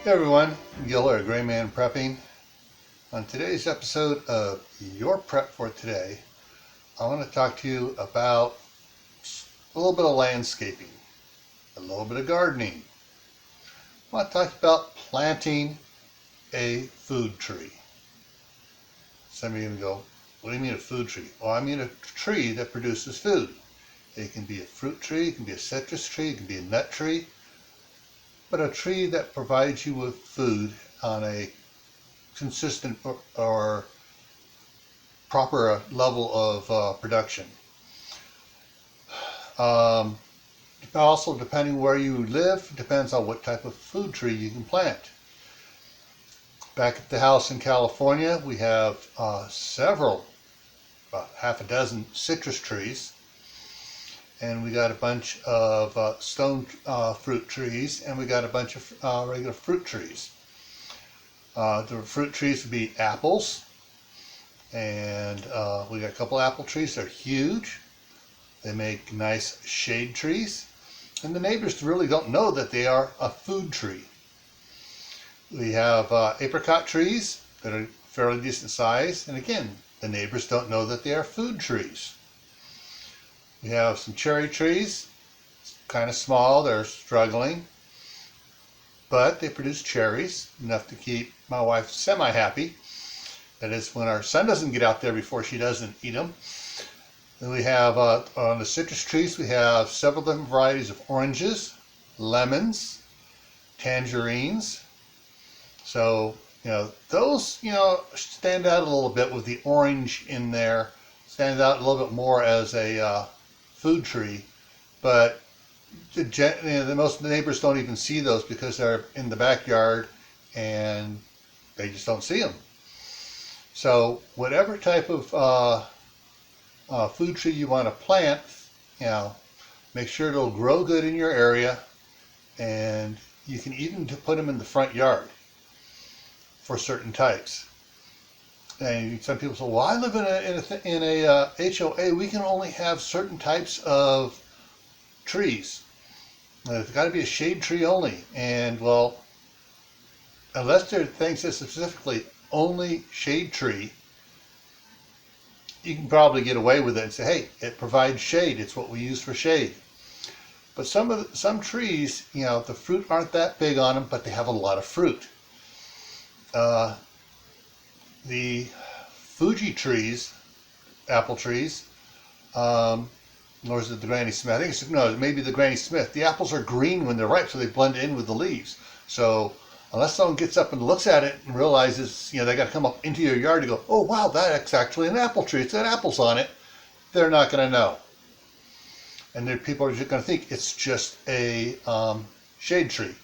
Hey everyone, Gil or graymanprepping. On today's episode of Your Prep for Today, I want to talk to you about a little bit of landscaping, a little bit of gardening. I want to talk about planting a food tree. Some of you go, what do you mean a food tree? Well, I mean a tree that produces food. It can be a fruit tree, it can be a citrus tree, it can be a nut tree, but a tree that provides you with food on a consistent or proper level of production. Also, depending where you live, depends on what type of food tree you can plant. Back at the house in California, we have several, about half a dozen citrus trees, and we got a bunch of stone fruit trees, and we got a bunch of regular fruit trees. The fruit trees would be apples, and we got a couple apple trees. They're huge. They make nice shade trees, and the neighbors really don't know that they are a food tree. We have apricot trees that are fairly decent size, and again, the neighbors don't know that they are food trees. We have some cherry trees, kind of small, they're struggling, but they produce cherries, enough to keep my wife semi-happy. That is, when our son doesn't get out there before she doesn't eat them. Then we have, on the citrus trees, we have several different varieties of oranges, lemons, tangerines. So, those, stand out a little bit with the orange in there, stand out a little bit more as a food tree, but the most neighbors don't even see those because they're in the backyard and they just don't see them. So whatever type of food tree you want to plant, make sure it'll grow good in your area, and you can even put them in the front yard for certain types. And some people say, well, I live in a HOA. We can only have certain types of trees. It's got to be a shade tree only. And well, unless there are things that specifically only shade tree, you can probably get away with it and say, hey, it provides shade. It's what we use for shade. But some trees, the fruit aren't that big on them, but they have a lot of fruit. The Fuji trees, apple trees, or is it the Granny Smith? I think it may be the Granny Smith. The apples are green when they're ripe, so they blend in with the leaves. So unless someone gets up and looks at it and realizes, they got to come up into your yard to go, oh wow, that's actually an apple tree. It's got apples on it. They're not going to know. And people are just going to think it's just a shade tree.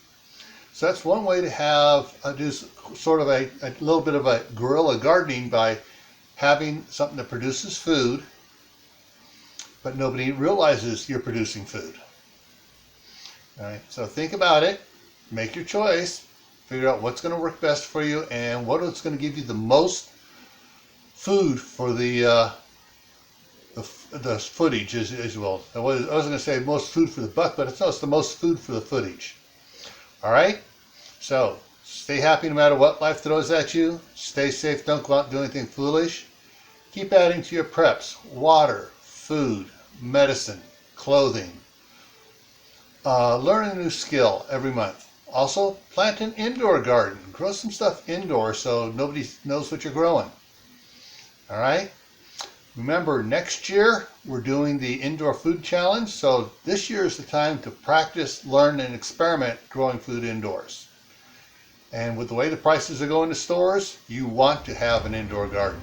So that's one way to do sort of a little bit of a guerrilla gardening by having something that produces food, but nobody realizes you're producing food. All right, so think about it, make your choice, figure out what's going to work best for you and what is going to give you the most food for the footage, as well. I was going to say most food for the buck, but it's the most food for the footage. All right, so stay happy no matter what life throws at you. Stay safe, don't go out and do anything foolish. Keep adding to your preps: water, food, medicine, clothing. Learn a new skill every month. Also, plant an indoor garden. Grow some stuff indoors so nobody knows what you're growing. All right? Remember, next year we're doing the Indoor Food Challenge, so this year is the time to practice, learn, and experiment growing food indoors. And with the way the prices are going to stores, you want to have an indoor garden.